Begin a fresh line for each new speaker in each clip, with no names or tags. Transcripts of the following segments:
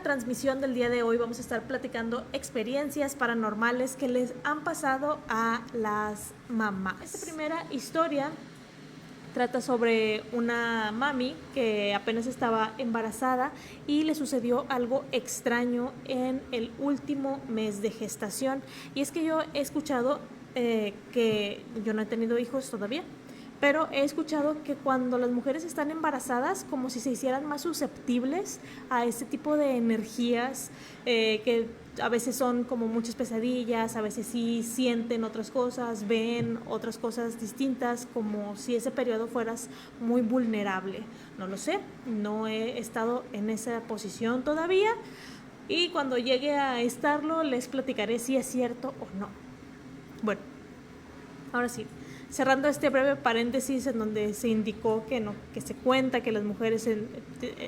transmisión del día de hoy vamos a estar platicando experiencias paranormales que les han pasado a las mamás. Esta primera historia trata sobre una mami que apenas estaba embarazada y le sucedió algo extraño en el último mes de gestación. Y es que yo he escuchado que yo no he tenido hijos todavía, pero he escuchado que cuando las mujeres están embarazadas, como si se hicieran más susceptibles a este tipo de energías, que a veces son como muchas pesadillas, a veces sí sienten otras cosas, ven otras cosas distintas, como si ese periodo fueras muy vulnerable. No lo sé, no he estado en esa posición todavía, y cuando llegue a estarlo les platicaré si es cierto o no. Bueno, ahora sí, cerrando este breve paréntesis en donde se indicó que no, que se cuenta que las mujeres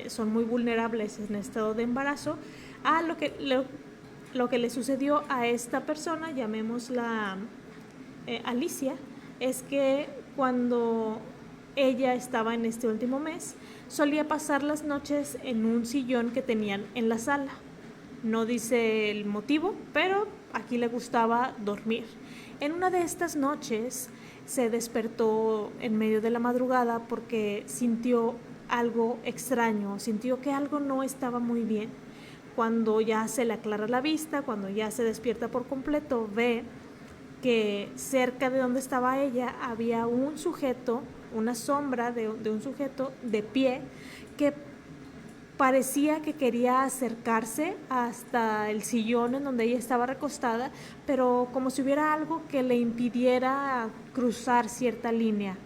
son muy vulnerables en estado de embarazo, a lo que le sucedió a esta persona, llamémosla Alicia, es que cuando ella estaba en este último mes, solía pasar las noches en un sillón que tenían en la sala. No dice el motivo, pero aquí le gustaba dormir. En una de estas noches se despertó en medio de la madrugada porque sintió algo extraño, sintió que algo no estaba muy bien. Cuando ya se le aclara la vista, cuando ya se despierta por completo, ve que cerca de donde estaba ella había un sujeto, una sombra de un sujeto de pie, que parecía que quería acercarse hasta el sillón en donde ella estaba recostada, pero como si hubiera algo que le impidiera cruzar cierta línea.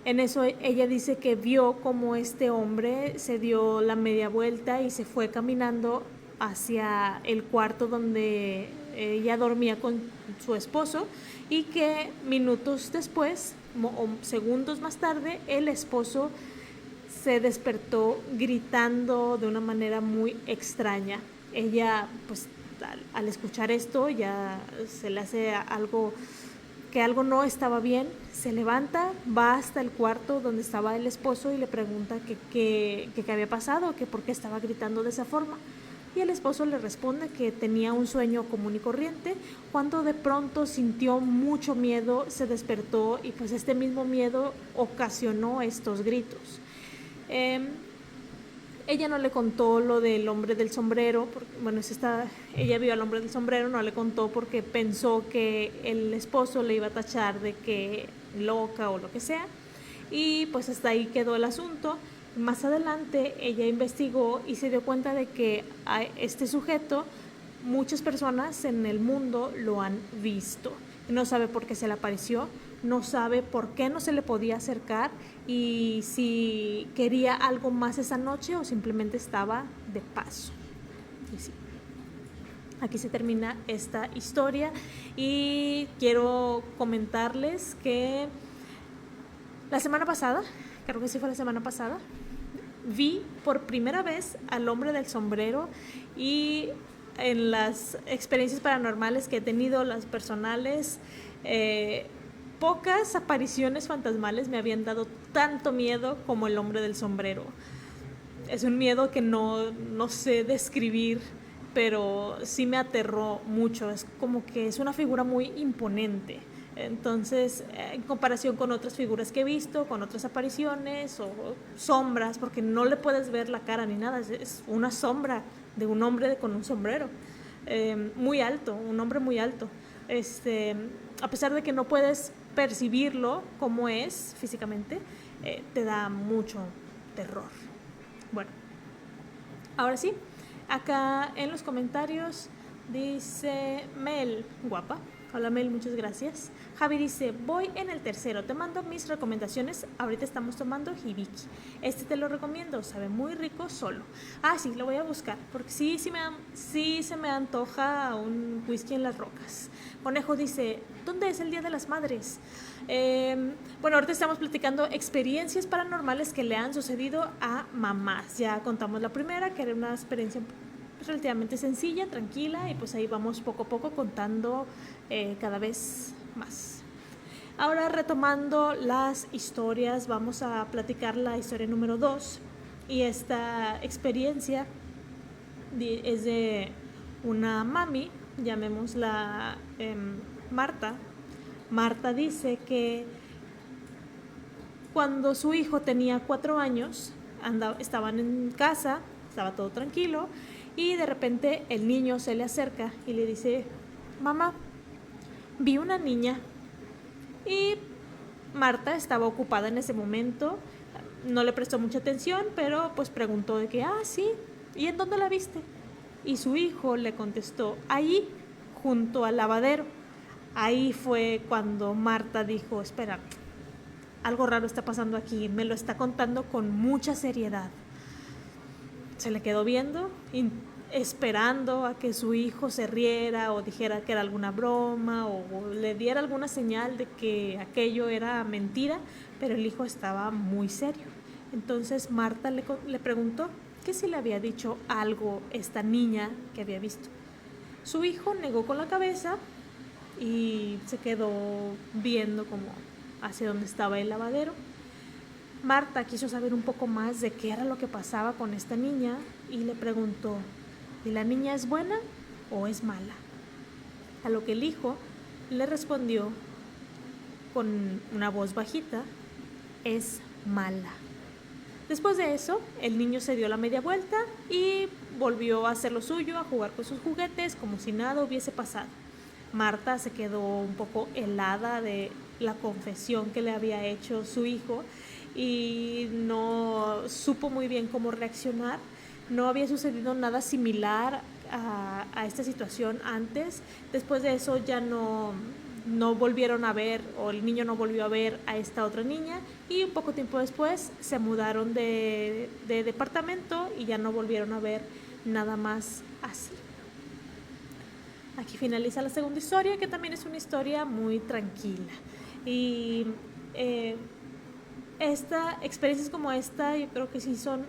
En eso ella dice que vio como este hombre se dio la media vuelta y se fue caminando hacia el cuarto donde ella dormía con su esposo, y que minutos después o segundos más tarde el esposo se despertó gritando de una manera muy extraña. Ella, pues, al escuchar esto, ya se le hace que algo no estaba bien. Se levanta, va hasta el cuarto donde estaba el esposo y le pregunta que qué había pasado, que por qué estaba gritando de esa forma. Y el esposo le responde que tenía un sueño común y corriente, cuando de pronto sintió mucho miedo, se despertó y pues este mismo miedo ocasionó estos gritos. Ella no le contó lo del hombre del sombrero, porque, bueno, ella vio al hombre del sombrero, no le contó porque pensó que el esposo le iba a tachar de que loca o lo que sea, y pues hasta ahí quedó el asunto. Más adelante ella investigó y se dio cuenta de que a este sujeto muchas personas en el mundo lo han visto. No sabe por qué se le apareció, no sabe por qué no se le podía acercar, y si quería algo más esa noche o simplemente estaba de paso. Y sí, aquí se termina esta historia, y quiero comentarles que la semana pasada, creo que sí fue la semana pasada, vi por primera vez al hombre del sombrero, y en las experiencias paranormales que he tenido, las personales, pocas apariciones fantasmales me habían dado tanto miedo como el hombre del sombrero. Es un miedo que no sé describir, pero sí me aterró mucho. Es como que es una figura muy imponente. Entonces, en comparación con otras figuras que he visto, con otras apariciones o sombras, porque no le puedes ver la cara ni nada, es una sombra de un hombre con un sombrero, muy alto, un hombre muy alto. A pesar de que no puedes percibirlo como es físicamente, te da mucho terror. Bueno, ahora sí, acá en los comentarios dice Mel, guapa. Hola Mel, muchas gracias. Javi dice, voy en el tercero, te mando mis recomendaciones, ahorita estamos tomando hibiki. Te lo recomiendo, sabe muy rico solo. Ah, sí, lo voy a buscar, porque sí se me antoja un whisky en las rocas. Conejo dice, ¿dónde es el Día de las Madres? Bueno, ahorita estamos platicando experiencias paranormales que le han sucedido a mamás. Ya contamos la primera, que era una experiencia relativamente sencilla, tranquila, y pues ahí vamos poco a poco contando cada vez más. Ahora, retomando las historias, vamos a platicar la historia número 2, y esta experiencia es de una mami, llamémosla Marta. Marta dice que cuando su hijo tenía 4 años, estaban en casa, estaba todo tranquilo, y de repente el niño se le acerca y le dice: mamá, vi una niña. Y Marta estaba ocupada en ese momento, no le prestó mucha atención, pero pues preguntó de que, sí, ¿y en dónde la viste? Y su hijo le contestó: ahí, junto al lavadero. Ahí fue cuando Marta dijo: espera, algo raro está pasando aquí, me lo está contando con mucha seriedad. Se le quedó viendo, esperando a que su hijo se riera o dijera que era alguna broma o le diera alguna señal de que aquello era mentira, pero el hijo estaba muy serio. Entonces Marta le preguntó que si le había dicho algo esta niña que había visto. Su hijo negó con la cabeza y se quedó viendo como hacia donde estaba el lavadero. Marta quiso saber un poco más de qué era lo que pasaba con esta niña y le preguntó: ¿y la niña es buena o es mala? A lo que el hijo le respondió con una voz bajita: es mala. Después de eso, el niño se dio la media vuelta y volvió a hacer lo suyo, a jugar con sus juguetes como si nada hubiese pasado. Marta se quedó un poco helada de la confesión que le había hecho su hijo y no supo muy bien cómo reaccionar. No había sucedido nada similar a esta situación antes. Después de eso ya no volvieron a ver, o el niño no volvió a ver a esta otra niña, y un poco tiempo después se mudaron de departamento y ya no volvieron a ver nada más así. Aquí finaliza la segunda historia, que también es una historia muy tranquila. Y experiencias como esta yo creo que sí son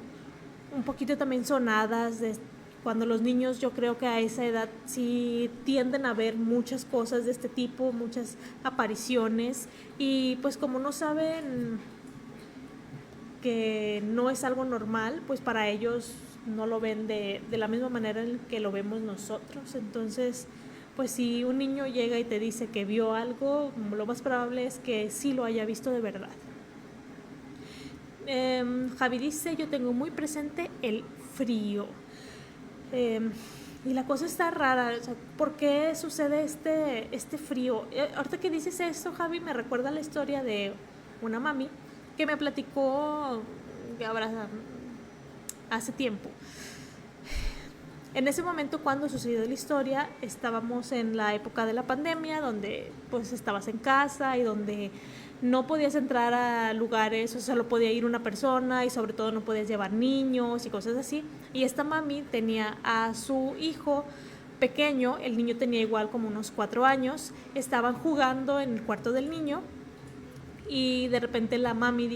un poquito también sonadas de cuando los niños, yo creo que a esa edad sí tienden a ver muchas cosas de este tipo, muchas apariciones, y pues como no saben que no es algo normal, pues para ellos no lo ven de la misma manera en que lo vemos nosotros. Entonces, pues si un niño llega y te dice que vio algo, lo más probable es que sí lo haya visto de verdad. Javi dice: yo tengo muy presente el frío. Y la cosa está rara, o sea, ¿por qué sucede este frío? Ahorita que dices esto, Javi, me recuerda la historia de una mami que me platicó hace tiempo. En ese momento, cuando sucedió la historia, estábamos en la época de la pandemia, donde pues estabas en casa y donde no podías entrar a lugares, o sea, solo podía ir una persona y sobre todo no podías llevar niños y cosas así. Y esta mami tenía a su hijo pequeño, el niño tenía igual como unos 4 años, estaban jugando en el cuarto del niño y de repente la mami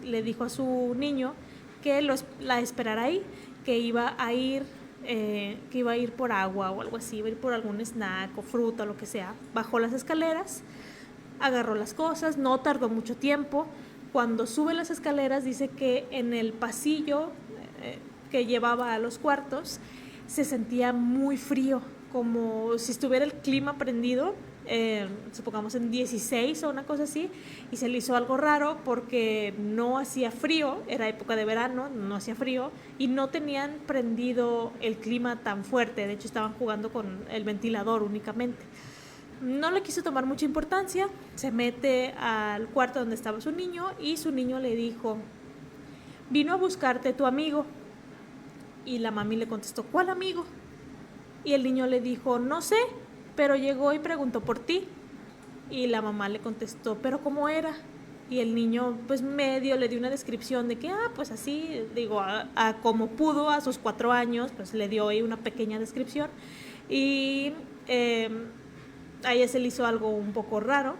le dijo a su niño que la esperara ahí, que iba a ir por agua o algo así, iba a ir por algún snack o fruta o lo que sea. Bajó las escaleras, agarró las cosas, no tardó mucho tiempo. Cuando sube las escaleras, dice que en el pasillo que llevaba a los cuartos se sentía muy frío, como si estuviera el clima prendido, supongamos en 16 o una cosa así, y se le hizo algo raro porque no hacía frío, era época de verano, no hacía frío, y no tenían prendido el clima tan fuerte. De hecho, estaban jugando con el ventilador únicamente. No le quiso tomar mucha importancia, se mete al cuarto donde estaba su niño y su niño le dijo: vino a buscarte tu amigo. Y la mami le contestó: ¿cuál amigo? Y el niño le dijo: no sé, pero llegó y preguntó por ti. Y la mamá le contestó: ¿pero cómo era? Y el niño pues medio le dio una descripción de que, pues así, digo, a como pudo, a sus 4 años, pues le dio ahí una pequeña descripción. Y a ella se le hizo algo un poco raro.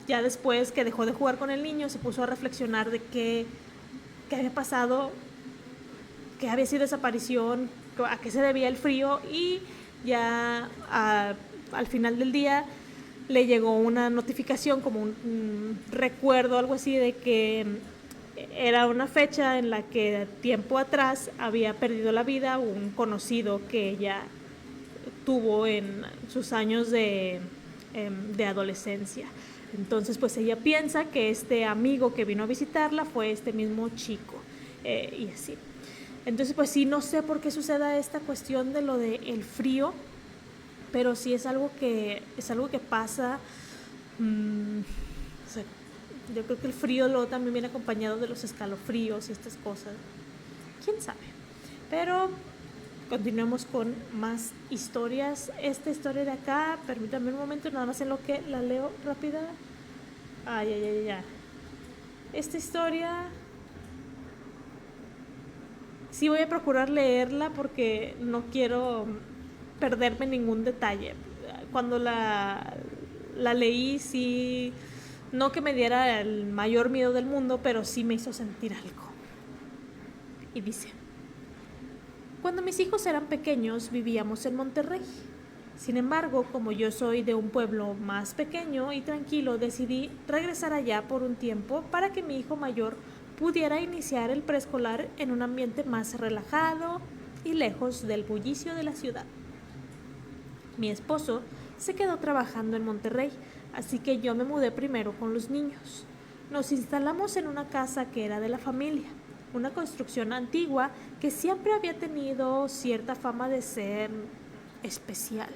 Ya después que dejó de jugar con el niño, se puso a reflexionar de qué había pasado, qué había sido esa aparición, a qué se debía el frío, y ya al final del día le llegó una notificación, como un recuerdo, algo así, de que Era una fecha en la que tiempo atrás había perdido la vida un conocido que ella tuvo en sus años de adolescencia. Entonces, pues ella piensa que este amigo que vino a visitarla fue este mismo chico, y así. Entonces, pues sí, no sé por qué suceda esta cuestión de lo del frío, pero sí es algo que pasa. O sea, yo creo que el frío luego también viene acompañado de los escalofríos y estas cosas. ¿Quién sabe? Pero continuemos con más historias. Esta historia de acá, permítanme un momento, nada más en lo que la leo rápida. Ay. Esta historia sí voy a procurar leerla porque no quiero perderme ningún detalle. Cuando la leí, sí, no que me diera el mayor miedo del mundo, pero sí me hizo sentir algo. Y dice: cuando mis hijos eran pequeños vivíamos en Monterrey. Sin embargo, como yo soy de un pueblo más pequeño y tranquilo, decidí regresar allá por un tiempo para que mi hijo mayor pudiera iniciar el preescolar en un ambiente más relajado y lejos del bullicio de la ciudad. Mi esposo se quedó trabajando en Monterrey, así que yo me mudé primero con los niños. Nos instalamos en una casa que era de la familia, una construcción antigua que siempre había tenido cierta fama de ser especial.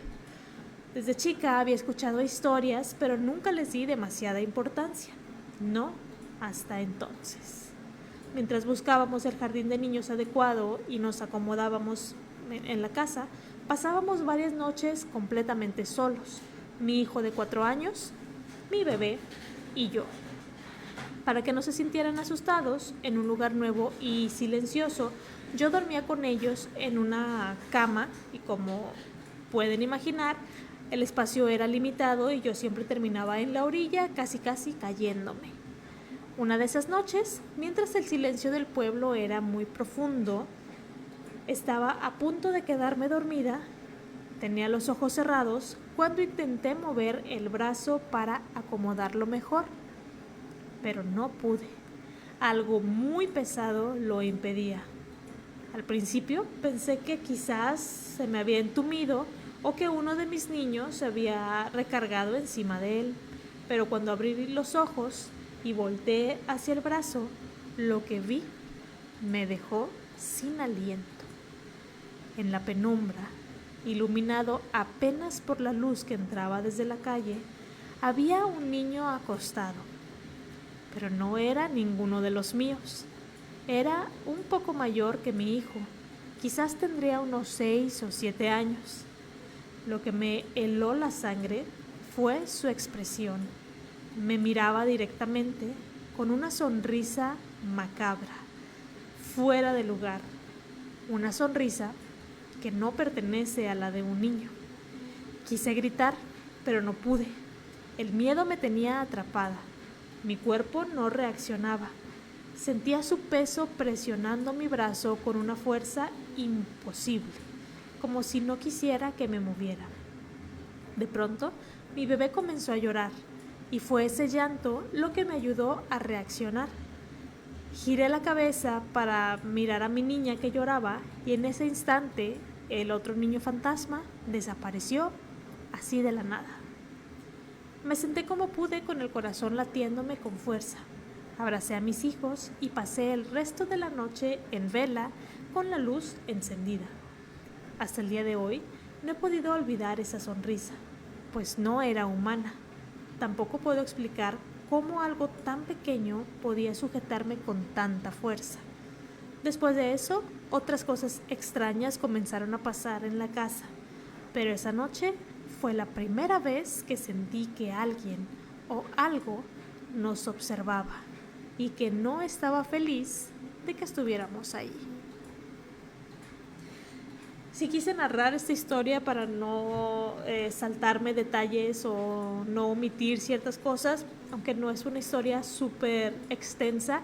Desde chica había escuchado historias, pero nunca les di demasiada importancia. No hasta entonces. Mientras buscábamos el jardín de niños adecuado y nos acomodábamos en la casa, pasábamos varias noches completamente solos. Mi hijo de 4 años, mi bebé y yo. Para que no se sintieran asustados, en un lugar nuevo y silencioso, yo dormía con ellos en una cama y, como pueden imaginar, el espacio era limitado y yo siempre terminaba en la orilla, casi cayéndome. Una de esas noches, mientras el silencio del pueblo era muy profundo, estaba a punto de quedarme dormida. Tenía los ojos cerrados cuando intenté mover el brazo para acomodarlo mejor, pero no pude. Algo muy pesado lo impedía. Al principio pensé que quizás se me había entumido o que uno de mis niños se había recargado encima de él, pero cuando abrí los ojos y volteé hacia el brazo, lo que vi me dejó sin aliento. En la penumbra, iluminado apenas por la luz que entraba desde la calle, había un niño acostado, pero no era ninguno de los míos. Era un poco mayor que mi hijo, quizás tendría unos 6 o 7 años. Lo que me heló la sangre fue su expresión. Me miraba directamente con una sonrisa macabra, fuera de lugar, una sonrisa que no pertenece a la de un niño. Quise gritar, pero no pude. El miedo me tenía atrapada. Mi cuerpo no reaccionaba. Sentía su peso presionando mi brazo con una fuerza imposible, como si no quisiera que me moviera. De pronto, mi bebé comenzó a llorar, y fue ese llanto lo que me ayudó a reaccionar. Giré la cabeza para mirar a mi niña que lloraba, y en ese instante el otro niño fantasma desapareció así de la nada. Me senté como pude con el corazón latiéndome con fuerza. Abracé a mis hijos y pasé el resto de la noche en vela con la luz encendida. Hasta el día de hoy no he podido olvidar esa sonrisa, pues no era humana. Tampoco puedo explicar cómo algo tan pequeño podía sujetarme con tanta fuerza. Después de eso, otras cosas extrañas comenzaron a pasar en la casa, pero esa noche fue la primera vez que sentí que alguien o algo nos observaba y que no estaba feliz de que estuviéramos ahí. Sí quise narrar esta historia para no saltarme detalles o no omitir ciertas cosas, aunque no es una historia súper extensa.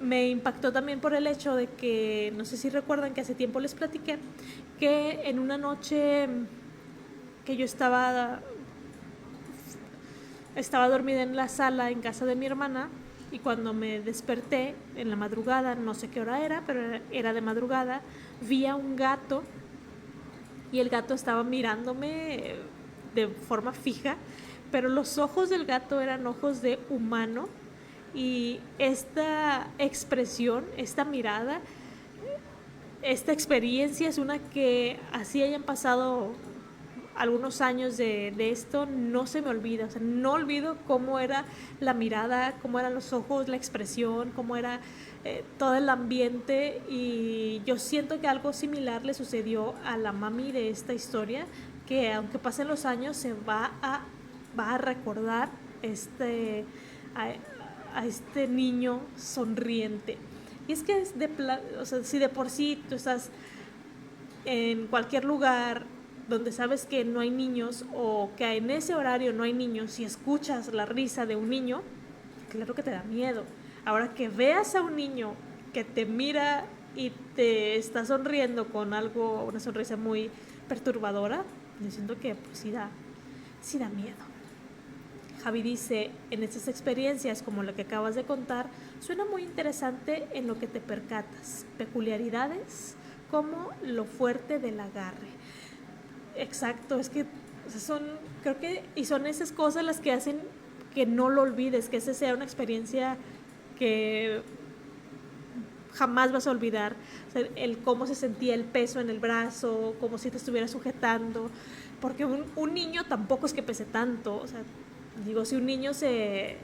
Me impactó también por el hecho de que, no sé si recuerdan que hace tiempo les platiqué, que en una noche que yo estaba dormida en la sala en casa de mi hermana y cuando me desperté en la madrugada, no sé qué hora era, pero era de madrugada, vi a un gato y el gato estaba mirándome de forma fija, pero los ojos del gato eran ojos de humano y esta expresión, esta mirada, esta experiencia es una que así hayan pasado algunos años de esto, no se me olvida, o sea, no olvido cómo era la mirada, cómo eran los ojos, la expresión, cómo era todo el ambiente, y yo siento que algo similar le sucedió a la mami de esta historia, que aunque pasen los años se va a recordar a este niño sonriente. Y es que o sea, si de por sí tú estás en cualquier lugar donde sabes que no hay niños o que en ese horario no hay niños y escuchas la risa de un niño, claro que te da miedo. Ahora que veas a un niño que te mira y te está sonriendo con algo, una sonrisa muy perturbadora, yo siento que pues sí da miedo. Javi dice, en estas experiencias como la que acabas de contar, suena muy interesante en lo que te percatas, peculiaridades como lo fuerte del agarre. Exacto, es que o sea, son esas cosas las que hacen que no lo olvides, que esa sea una experiencia que jamás vas a olvidar. O sea, el cómo se sentía el peso en el brazo, como si te estuviera sujetando, porque un niño tampoco es que pese tanto. O sea, digo, si un niño se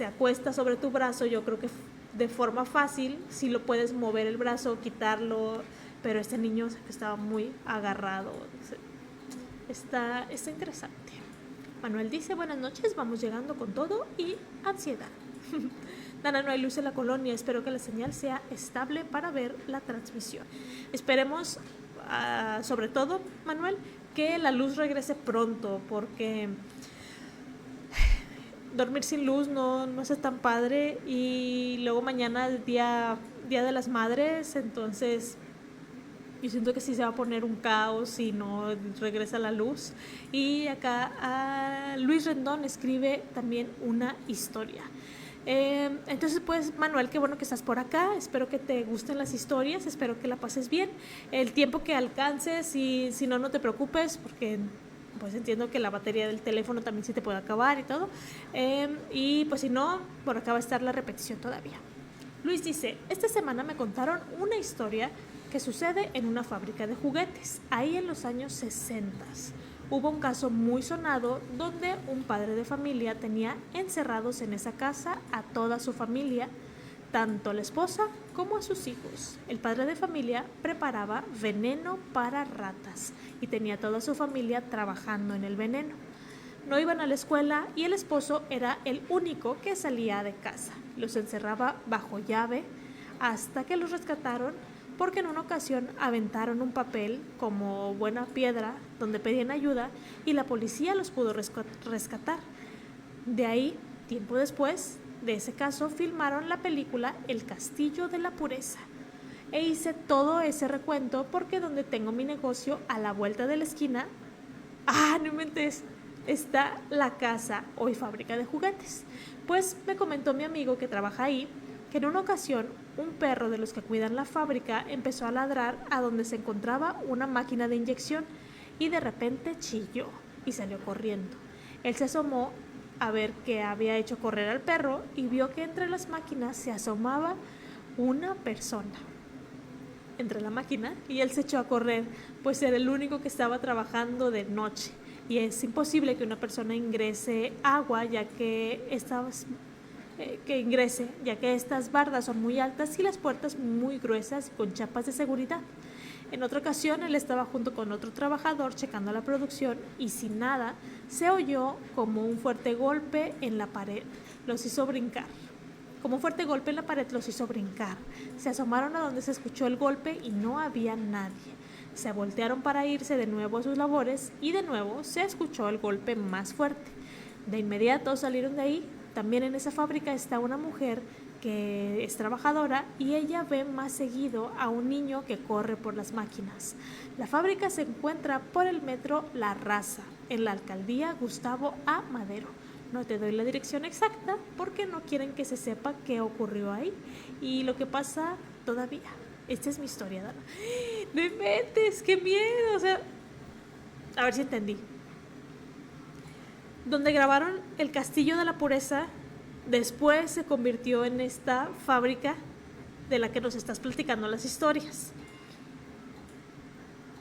acuesta sobre tu brazo, yo creo que de forma fácil sí lo puedes mover el brazo, quitarlo, pero este niño que estaba muy agarrado. O sea, está interesante. Manuel dice, buenas noches, vamos llegando con todo y ansiedad. Dana, no hay luz en la colonia, espero que la señal sea estable para ver la transmisión. Esperemos, sobre todo, Manuel, que la luz regrese pronto, porque dormir sin luz no es tan padre, y luego mañana es día de las madres, entonces yo siento que sí se va a poner un caos si no regresa la luz. Y acá Luis Rendón escribe también una historia. Entonces pues Manuel, qué bueno que estás por acá, espero que te gusten las historias, espero que la pases bien el tiempo que alcances, y si no te preocupes, porque pues entiendo que la batería del teléfono también se te puede acabar y todo, y pues si no, por acá va a estar la repetición todavía. Luis dice, esta semana me contaron una historia que sucede en una fábrica de juguetes, ahí en los años 60. Hubo un caso muy sonado donde un padre de familia tenía encerrados en esa casa a toda su familia, tanto a la esposa como a sus hijos. El padre de familia preparaba veneno para ratas y tenía a toda su familia trabajando en el veneno. No iban a la escuela y el esposo era el único que salía de casa. Los encerraba bajo llave hasta que los rescataron, porque en una ocasión aventaron un papel como buena piedra donde pedían ayuda y la policía los pudo rescatar. De ahí, tiempo después de ese caso, filmaron la película El Castillo de la Pureza. E hice todo ese recuento porque donde tengo mi negocio, a la vuelta de la esquina, no inventes, está la casa, hoy fábrica de juguetes. Pues me comentó mi amigo que trabaja ahí, que en una ocasión un perro de los que cuidan la fábrica empezó a ladrar a donde se encontraba una máquina de inyección y de repente chilló y salió corriendo. Él se asomó a ver qué había hecho correr al perro y vio que entre las máquinas se asomaba una persona entre la máquina, y él se echó a correr, pues era el único que estaba trabajando de noche y es imposible que una persona ingrese agua ya que estas bardas son muy altas y las puertas muy gruesas con chapas de seguridad. En otra ocasión él estaba junto con otro trabajador checando la producción y sin nada se oyó como un fuerte golpe en la pared. Los hizo brincar. Se asomaron a donde se escuchó el golpe y no había nadie. Se voltearon para irse de nuevo a sus labores y de nuevo se escuchó el golpe más fuerte. De inmediato salieron de ahí. También en esa fábrica está una mujer que es trabajadora y ella ve más seguido a un niño que corre por las máquinas. La fábrica se encuentra por el metro La Raza, en la alcaldía Gustavo A. Madero. No te doy la dirección exacta porque no quieren que se sepa qué ocurrió ahí y lo que pasa todavía. Esta es mi historia, Dana. ¡No inventes! ¡Qué miedo! O sea, a ver si entendí. Donde grabaron el Castillo de la Pureza, después se convirtió en esta fábrica de la que nos estás platicando las historias.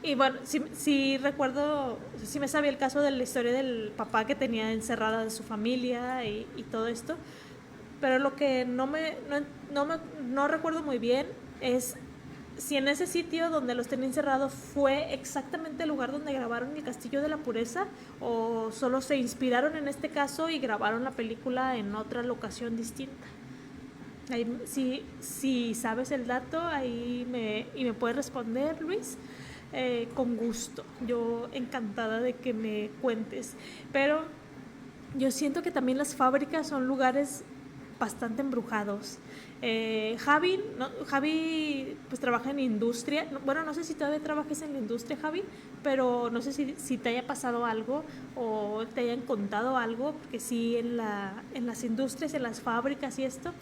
Y bueno, sí recuerdo, sí me sabía el caso de la historia del papá que tenía encerrada de su familia y todo esto, pero lo que no recuerdo muy bien es si en ese sitio donde los tenía encerrados fue exactamente el lugar donde grabaron el Castillo de la Pureza o solo se inspiraron en este caso y grabaron la película en otra locación distinta. Ahí, si sabes el dato, ahí me puedes responder, Luis. Con gusto, yo encantada de que me cuentes, pero yo siento que también las fábricas son lugares bastante embrujados. Javi pues trabaja en industria, bueno, no sé si todavía trabajas en la industria, Javi, pero no sé si te haya pasado algo o te hayan contado algo, porque sí en las industrias, en las fábricas y esto,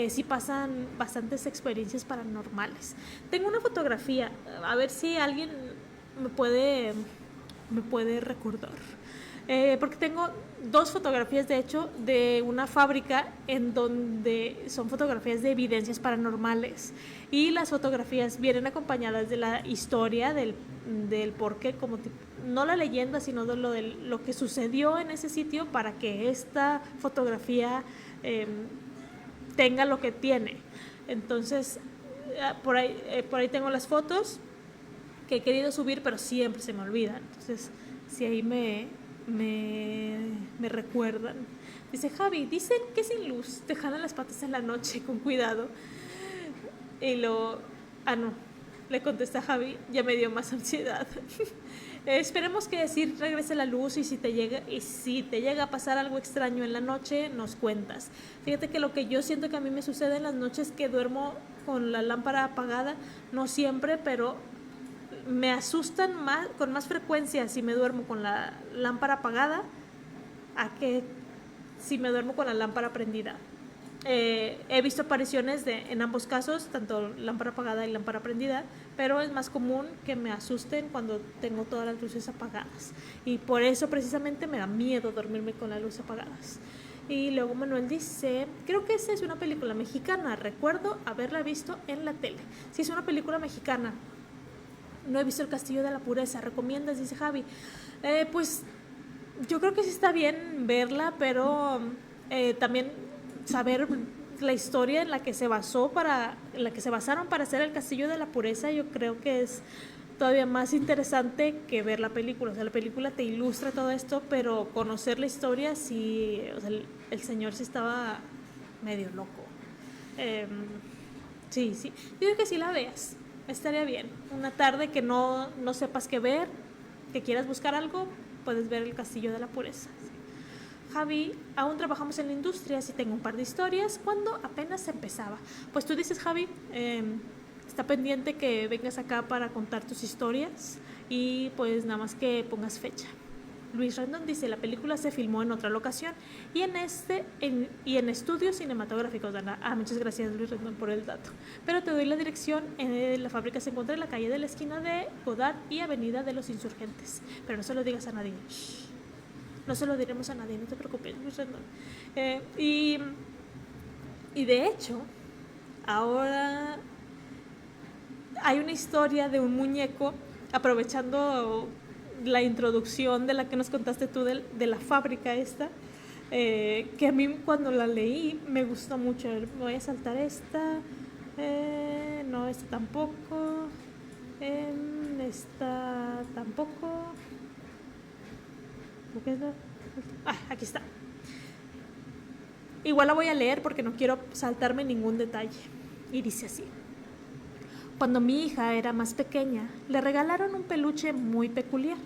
sí pasan bastantes experiencias paranormales. Tengo una fotografía, a ver si alguien me puede recordar. Porque tengo 2 fotografías, de hecho, de una fábrica en donde son fotografías de evidencias paranormales. Y las fotografías vienen acompañadas de la historia del por qué, como no la leyenda, sino de lo que sucedió en ese sitio para que esta fotografía tenga lo que tiene. Entonces, por ahí tengo las fotos que he querido subir, pero siempre se me olvidan. Entonces, si ahí me recuerdan. Dice Javi, dicen que sin luz te jalan las patas en la noche, con cuidado. Y no, le contesta Javi, ya me dio más ansiedad. Esperemos que sí regrese la luz y si te llega a pasar algo extraño en la noche, nos cuentas. Fíjate que lo que yo siento que a mí me sucede en las noches que duermo con la lámpara apagada, no siempre, pero me asustan con más frecuencia si me duermo con la lámpara apagada a que si me duermo con la lámpara prendida. He visto apariciones en ambos casos, tanto lámpara apagada y lámpara prendida, pero es más común que me asusten cuando tengo todas las luces apagadas. Y por eso precisamente me da miedo dormirme con las luces apagadas. Y luego Manuel dice, creo que esa es una película mexicana, recuerdo haberla visto en la tele. Sí, es una película mexicana. No he visto El Castillo de la Pureza, ¿recomiendas? Dice Javi. Pues yo creo que sí está bien verla, pero también saber la historia en la que se basaron para hacer El Castillo de la Pureza, yo creo que es todavía más interesante que ver la película. O sea, la película te ilustra todo esto, pero conocer la historia sí, o sea, el señor sí estaba medio loco. Sí, yo creo que sí la veas. Estaría bien. Una tarde que no sepas qué ver, que quieras buscar algo, puedes ver El Castillo de la Pureza. Javi, aún trabajamos en la industria, sí tengo un par de historias, cuando apenas empezaba. Pues tú dices, Javi, está pendiente que vengas acá para contar tus historias y pues nada más que pongas fecha. Luis Rendón dice, la película se filmó en otra locación y en estudios cinematográficos. Muchas gracias, Luis Rendón, por el dato. Pero te doy la dirección. La fábrica se encuentra en la calle de la esquina de Godard y Avenida de los Insurgentes. Pero no se lo digas a nadie. Shh. No se lo diremos a nadie, no te preocupes, Luis Rendón. Y de hecho, ahora hay una historia de un muñeco, aprovechando la introducción de la que nos contaste tú de la fábrica esta, que a mí cuando la leí me gustó mucho. Me voy a saltar esta, no, esta tampoco, esta tampoco. ¿Qué es? Aquí está. Igual la voy a leer porque no quiero saltarme ningún detalle. Y dice así. Cuando mi hija era más pequeña, le regalaron un peluche muy peculiar.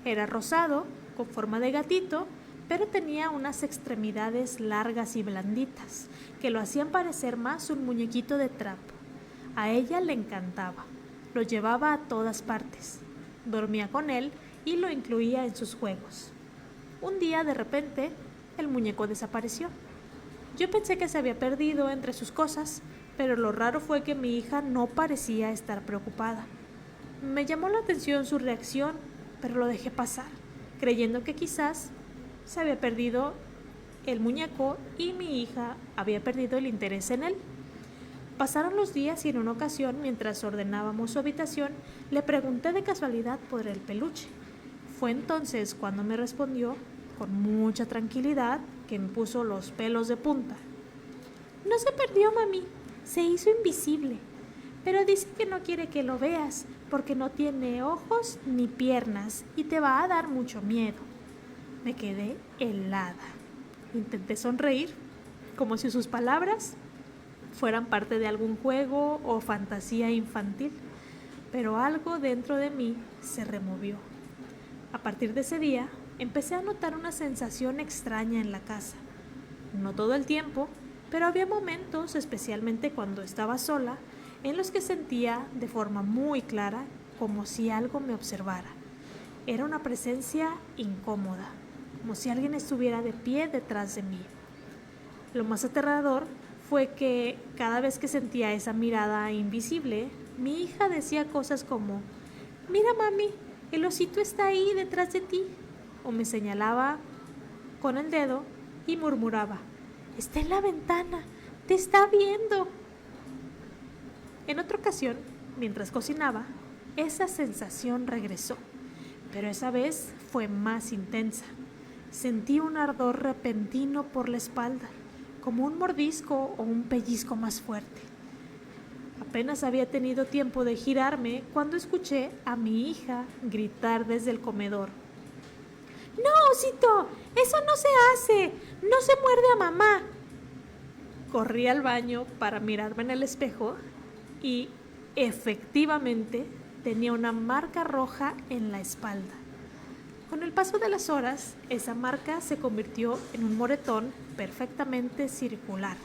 Era rosado, con forma de gatito, pero tenía unas extremidades largas y blanditas, que lo hacían parecer más un muñequito de trapo. A ella le encantaba. Lo llevaba a todas partes. Dormía con él y lo incluía en sus juegos. Un día, de repente, el muñeco desapareció. Yo pensé que se había perdido entre sus cosas, pero lo raro fue que mi hija no parecía estar preocupada. Me llamó la atención su reacción, pero lo dejé pasar, creyendo que quizás se había perdido el muñeco y mi hija había perdido el interés en él. Pasaron los días y en una ocasión, mientras ordenábamos su habitación, le pregunté de casualidad por el peluche. Fue entonces cuando me respondió, con mucha tranquilidad, que me puso los pelos de punta. No se perdió, mami, se hizo invisible, pero dice que no quiere que lo veas porque no tiene ojos ni piernas y te va a dar mucho miedo. Me quedé helada. Intenté sonreír, como si sus palabras fueran parte de algún juego o fantasía infantil, pero algo dentro de mí se removió. A partir de ese día, empecé a notar una sensación extraña en la casa. No todo el tiempo, pero había momentos, especialmente cuando estaba sola, en los que sentía de forma muy clara como si algo me observara. Era una presencia incómoda, como si alguien estuviera de pie detrás de mí. Lo más aterrador fue que cada vez que sentía esa mirada invisible, mi hija decía cosas como: «Mira, mami, el osito está ahí detrás de ti», o me señalaba con el dedo y murmuraba: «Está en la ventana, te está viendo». En otra ocasión, mientras cocinaba, esa sensación regresó, pero esa vez fue más intensa. Sentí un ardor repentino por la espalda, como un mordisco o un pellizco más fuerte. Apenas había tenido tiempo de girarme cuando escuché a mi hija gritar desde el comedor: «¡No, osito! ¡Eso no se hace! ¡No se muerde a mamá!». Corrí al baño para mirarme en el espejo y, efectivamente, tenía una marca roja en la espalda. Con el paso de las horas, esa marca se convirtió en un moretón perfectamente circular.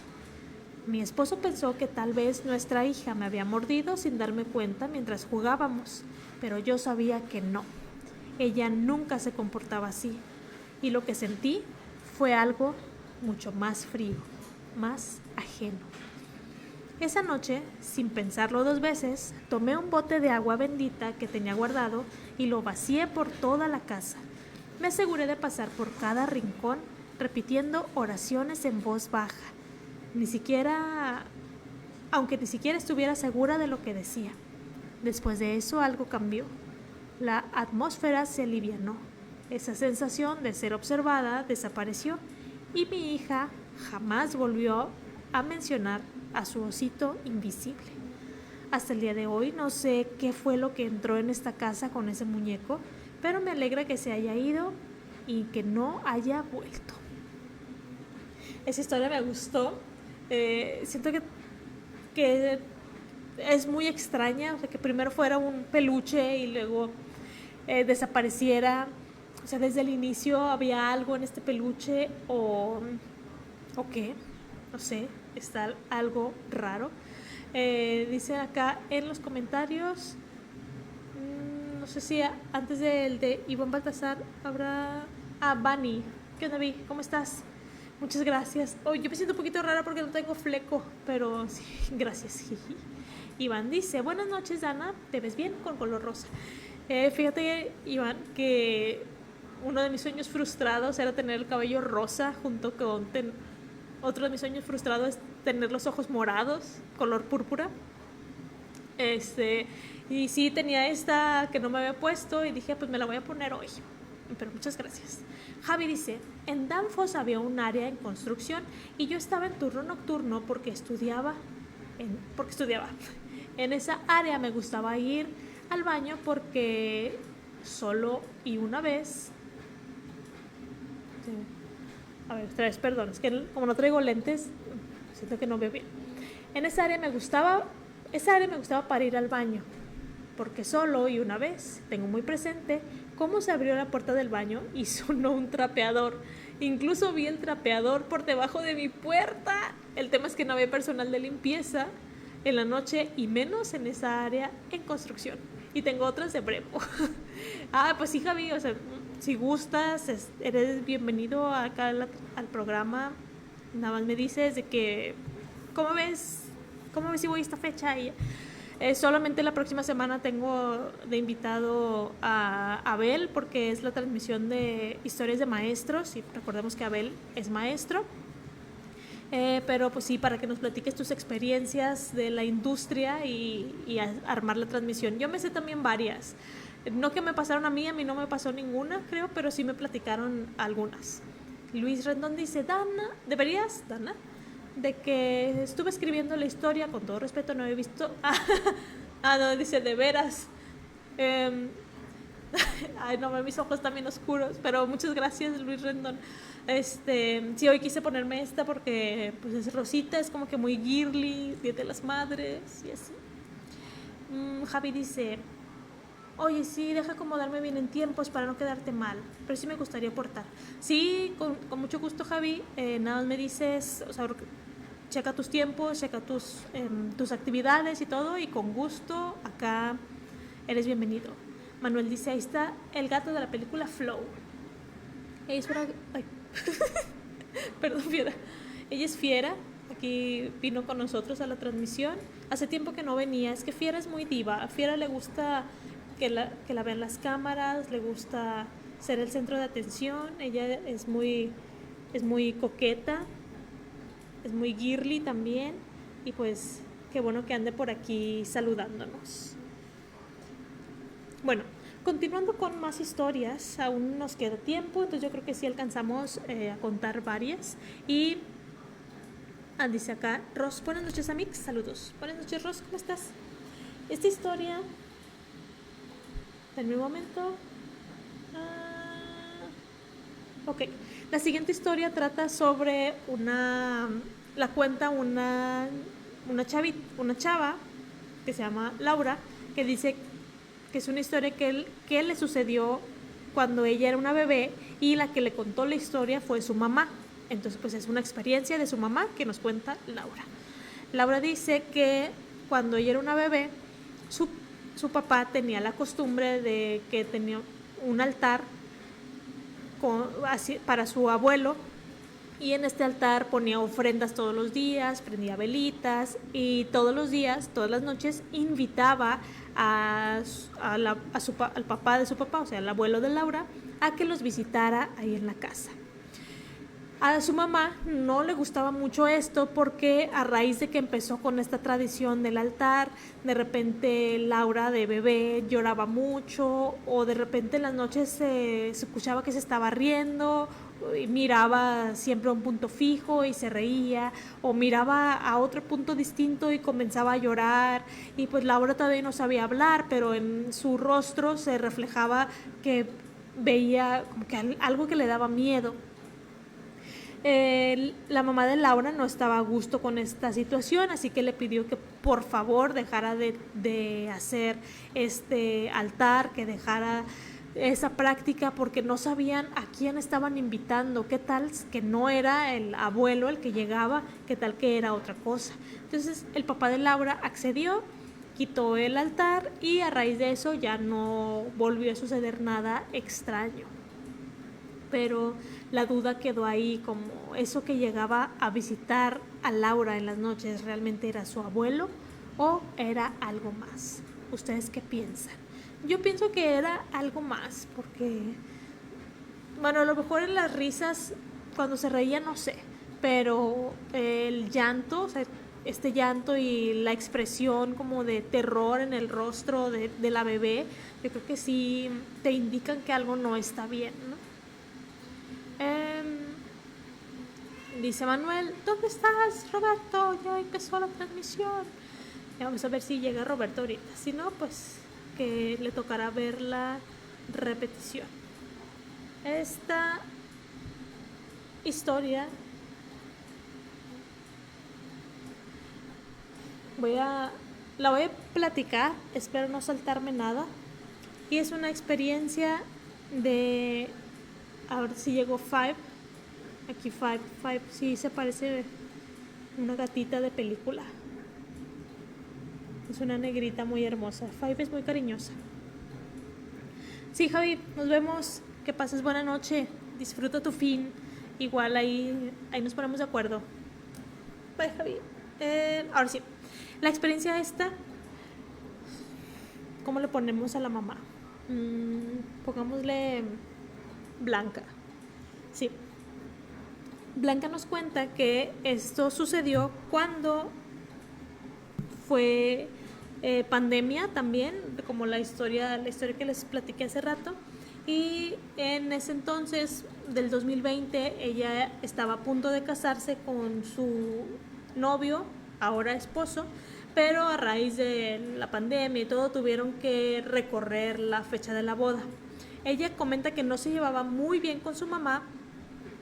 Mi esposo pensó que tal vez nuestra hija me había mordido sin darme cuenta mientras jugábamos, pero yo sabía que no. Ella nunca se comportaba así, y lo que sentí fue algo mucho más frío, más ajeno. Esa noche, sin pensarlo dos veces, tomé un bote de agua bendita que tenía guardado y lo vacié por toda la casa. Me aseguré de pasar por cada rincón, repitiendo oraciones en voz baja, aunque ni siquiera estuviera segura de lo que decía. Después de eso algo cambió. La atmósfera se alivianó. Esa sensación de ser observada desapareció y mi hija jamás volvió a mencionar a su osito invisible. Hasta el día de hoy no sé qué fue lo que entró en esta casa con ese muñeco, pero me alegra que se haya ido y que no haya vuelto. Esa historia me gustó. Siento que es muy extraña, o sea, que primero fuera un peluche y luego desapareciera. O sea, desde el inicio había algo en este peluche o qué, no sé, está algo raro. Dice acá en los comentarios, no sé si antes del de Iván Baltasar habrá... Bani, ¿qué onda, Vi? ¿Cómo estás? Muchas gracias. Yo me siento un poquito rara porque no tengo fleco, pero sí, gracias. Iván dice: buenas noches, Dana, te ves bien con color rosa. Fíjate, Iván, que uno de mis sueños frustrados era tener el cabello rosa, junto con otro de mis sueños frustrados es tener los ojos morados, color púrpura. Y sí, tenía esta que no me había puesto y dije, pues me la voy a poner hoy. Pero muchas gracias. Javi dice: en Danfoss había un área en construcción y yo estaba en turno nocturno porque estudiaba. En esa área me gustaba ir al baño porque solo y una vez... A ver, otra vez, perdón, es que como no traigo lentes, siento que no veo bien. En esa área me gustaba para ir al baño, porque solo y una vez tengo muy presente cómo se abrió la puerta del baño y sonó un trapeador. Incluso vi el trapeador por debajo de mi puerta. El tema es que no había personal de limpieza en la noche y menos en esa área en construcción. Y tengo otras de Brepo. Pues sí, Javi, o sea, si gustas, eres bienvenido acá al programa. Nada más me dices de que, ¿cómo ves? ¿Cómo ves si voy a esta fecha? Y solamente la próxima semana tengo de invitado a Abel, porque es la transmisión de historias de maestros, y recordemos que Abel es maestro. Pero pues sí, para que nos platiques tus experiencias de la industria y armar la transmisión. Yo me sé también varias. No que me pasaron a mí no me pasó ninguna, creo, pero sí me platicaron algunas. Luis Rendón dice, Dana, ¿deberías, Dana? De que estuve escribiendo la historia, con todo respeto, no he visto... no, dice, de veras. Ay, no, mis ojos también oscuros, pero muchas gracias, Luis Rendón. Sí, hoy quise ponerme esta porque pues es rosita, es como que muy girly, Día de las Madres y así. Javi dice, oye, sí, deja acomodarme bien en tiempos para no quedarte mal, pero sí me gustaría aportar. Sí, con mucho gusto, Javi. Nada más me dices, o sea, checa tus tiempos, checa tus actividades y todo, y con gusto acá eres bienvenido. Manuel dice, ahí está el gato de la película Flow. Ella es Fiera. Ay. Perdón, Fiera. Ella es Fiera. Aquí vino con nosotros a la transmisión. Hace tiempo que no venía. Es que Fiera es muy diva. A Fiera le gusta que la vean las cámaras, le gusta ser el centro de atención. Ella es muy coqueta, es muy girly también. Y pues qué bueno que ande por aquí saludándonos. Bueno, continuando con más historias, aún nos queda tiempo, entonces yo creo que sí alcanzamos a contar varias. Y dice acá, Ros, buenas noches, Amix, saludos. Buenas noches, Ros, ¿cómo estás? Esta historia, en un momento. Ok, la siguiente historia trata sobre la cuenta una chava que se llama Laura, que dice que es una historia que le sucedió cuando ella era una bebé, y la que le contó la historia fue su mamá. Entonces pues es una experiencia de su mamá que nos cuenta Laura. Laura dice que cuando ella era una bebé, su papá tenía la costumbre de que tenía un altar para su abuelo, y en este altar ponía ofrendas todos los días, prendía velitas, y todos los días, todas las noches, invitaba al papá de su papá, o sea, al abuelo de Laura, a que los visitara ahí en la casa. A su mamá no le gustaba mucho esto, porque a raíz de que empezó con esta tradición del altar, de repente Laura de bebé lloraba mucho, o de repente en las noches se escuchaba que se estaba riendo, y miraba siempre a un punto fijo y se reía, o miraba a otro punto distinto y comenzaba a llorar, y pues Laura todavía no sabía hablar, pero en su rostro se reflejaba que veía como que algo que le daba miedo. La mamá de Laura no estaba a gusto con esta situación, así que le pidió que por favor dejara de hacer este altar, que dejara esa práctica, porque no sabían a quién estaban invitando, qué tal que no era el abuelo el que llegaba, qué tal que era otra cosa. Entonces el papá de Laura accedió, quitó el altar, y a raíz de eso ya no volvió a suceder nada extraño. Pero la duda quedó ahí, como eso que llegaba a visitar a Laura en las noches, ¿realmente era su abuelo o era algo más? ¿Ustedes qué piensan? Yo pienso que era algo más, porque, bueno, a lo mejor en las risas, cuando se reía, no sé, pero el llanto, o sea, este llanto y la expresión como de terror en el rostro de la bebé, yo creo que sí te indican que algo no está bien, ¿no? Dice Manuel, ¿dónde estás, Roberto? Ya empezó la transmisión. Vamos a ver si llega Roberto ahorita. Si no, pues que le tocará ver la repetición. Esta historia la voy a platicar, espero no saltarme nada. Y es una experiencia de... A ver si llegó Five. Aquí Five sí se parece una gatita de película. Es una negrita muy hermosa. Five es muy cariñosa. Sí, Javi, nos vemos que pases buena noche, disfruta tu fin. Igual ahí nos ponemos de acuerdo. Bye, Javi. Ahora sí, la experiencia esta, ¿cómo le ponemos a la mamá? Pongámosle Blanca. Sí. Blanca nos cuenta que esto sucedió cuando fue pandemia también, como la historia que les platiqué hace rato. Y en ese entonces, del 2020, ella estaba a punto de casarse con su novio, ahora esposo, pero a raíz de la pandemia y todo tuvieron que recorrer la fecha de la boda. Ella comenta que no se llevaba muy bien con su mamá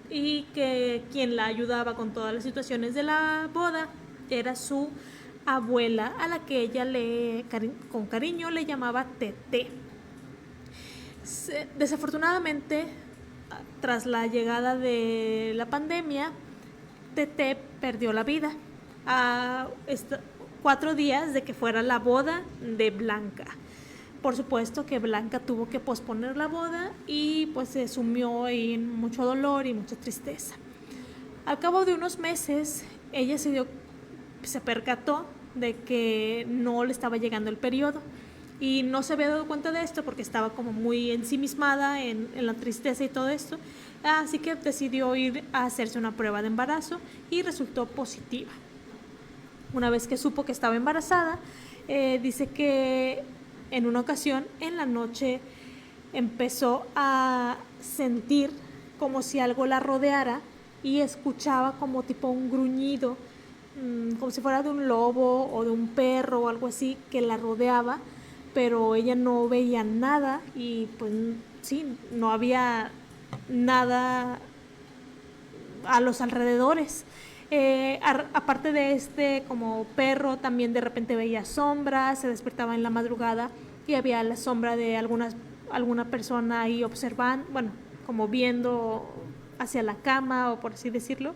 y que quien la ayudaba con todas las situaciones de la boda era su abuela, a la que ella con cariño le llamaba Tete. Desafortunadamente, tras la llegada de la pandemia, Tete perdió la vida a 4 días de que fuera la boda de Blanca. Por supuesto que Blanca tuvo que posponer la boda y pues se sumió en mucho dolor y mucha tristeza. Al cabo de unos meses, ella se percató de que no le estaba llegando el periodo y no se había dado cuenta de esto porque estaba como muy ensimismada en la tristeza y todo esto, así que decidió ir a hacerse una prueba de embarazo y resultó positiva. Una vez que supo que estaba embarazada, dice que en una ocasión en la noche empezó a sentir como si algo la rodeara y escuchaba como tipo un gruñido, como si fuera de un lobo o de un perro o algo así que la rodeaba, pero ella no veía nada y pues sí, no había nada a los alrededores. Aparte de este como perro, también de repente veía sombras, se despertaba en la madrugada y había la sombra de alguna persona ahí observando, bueno, como viendo hacia la cama o por así decirlo,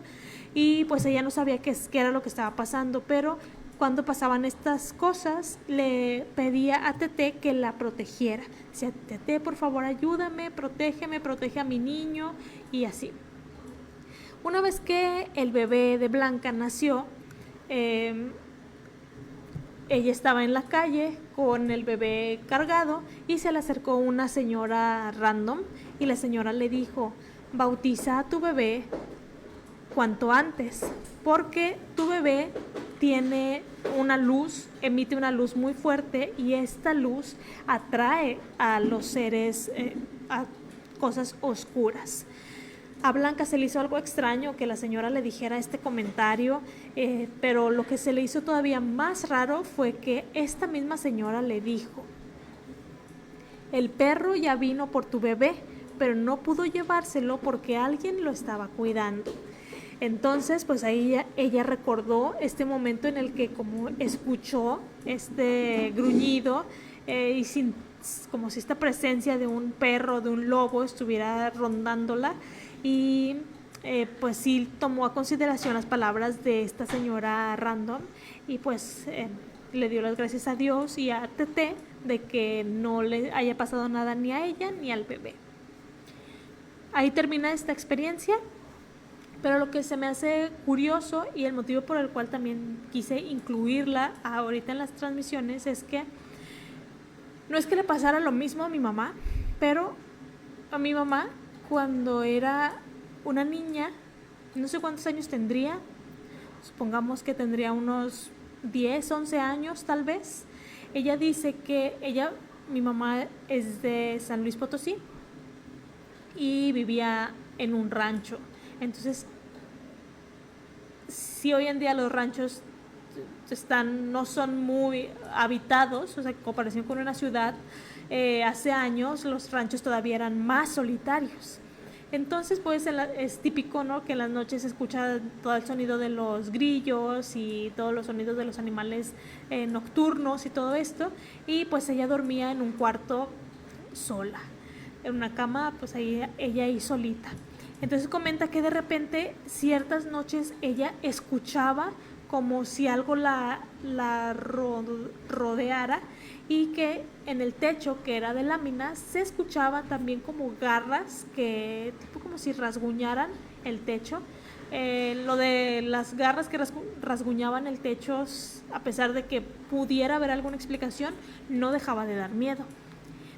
y pues ella no sabía qué era lo que estaba pasando, pero cuando pasaban estas cosas le pedía a Tete que la protegiera. Decía, Tete, por favor ayúdame, protégeme, protege a mi niño y así. Una vez que el bebé de Blanca nació, ella estaba en la calle con el bebé cargado y se le acercó una señora random y la señora le dijo, bautiza a tu bebé cuanto antes, porque tu bebé emite una luz muy fuerte y esta luz atrae a los seres, a cosas oscuras. A Blanca se le hizo algo extraño que la señora le dijera este comentario, pero lo que se le hizo todavía más raro fue que esta misma señora le dijo, el perro ya vino por tu bebé, pero no pudo llevárselo porque alguien lo estaba cuidando. Entonces, pues ahí ella recordó este momento en el que como escuchó este gruñido y como si esta presencia de un perro, de un lobo estuviera rondándola y pues sí tomó a consideración las palabras de esta señora random y pues le dio las gracias a Dios y a Tete de que no le haya pasado nada ni a ella ni al bebé. Ahí termina esta experiencia. Pero lo que se me hace curioso y el motivo por el cual también quise incluirla ahorita en las transmisiones es que no es que le pasara lo mismo a mi mamá, pero a mi mamá cuando era una niña, no sé cuántos años tendría, supongamos que tendría unos 10, 11 años tal vez. Ella dice que mi mamá es de San Luis Potosí y vivía en un rancho. Entonces, si hoy en día los ranchos no son muy habitados, o sea, en comparación con una ciudad, hace años los ranchos todavía eran más solitarios. Entonces, pues es típico, ¿no?, que en las noches se escucha todo el sonido de los grillos y todos los sonidos de los animales nocturnos y todo esto. Y pues ella dormía en un cuarto sola, en una cama, pues ella ahí solita. Entonces comenta que de repente ciertas noches ella escuchaba como si algo la rodeara, y que en el techo, que era de láminas, se escuchaban también como garras que tipo como si rasguñaran el techo. Lo de las garras que rasguñaban el techo, a pesar de que pudiera haber alguna explicación, no dejaba de dar miedo.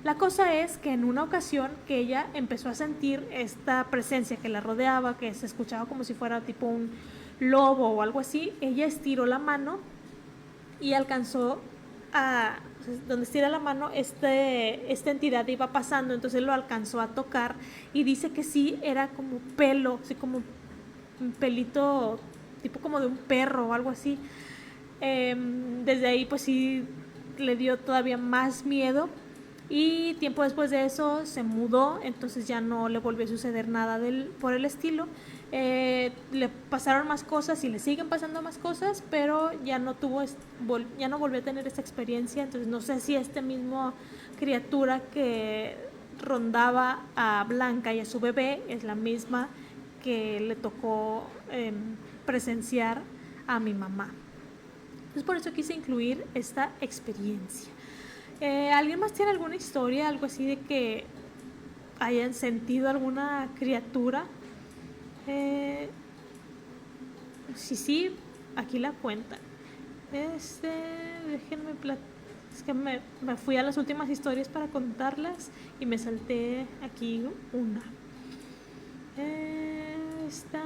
La cosa es que en una ocasión que ella empezó a sentir esta presencia que la rodeaba, que se escuchaba como si fuera tipo un lobo o algo así, ella estiró la mano y alcanzó a... donde estira la mano, esta entidad iba pasando, entonces lo alcanzó a tocar y dice que sí, era como pelo, así como un pelito tipo como de un perro o algo así. Desde ahí pues sí le dio todavía más miedo, y tiempo después de eso se mudó, entonces ya no le volvió a suceder nada por el estilo. Le pasaron más cosas y le siguen pasando más cosas, pero ya no volvió a tener esta experiencia. Entonces no sé si esta misma criatura que rondaba a Blanca y a su bebé es la misma que le tocó presenciar a mi mamá. Entonces por eso quise incluir esta experiencia. ¿Alguien más tiene alguna historia, algo así de que hayan sentido alguna criatura? Sí, aquí la cuentan. Déjenme es que me fui a las últimas historias para contarlas y me salté aquí una. Esta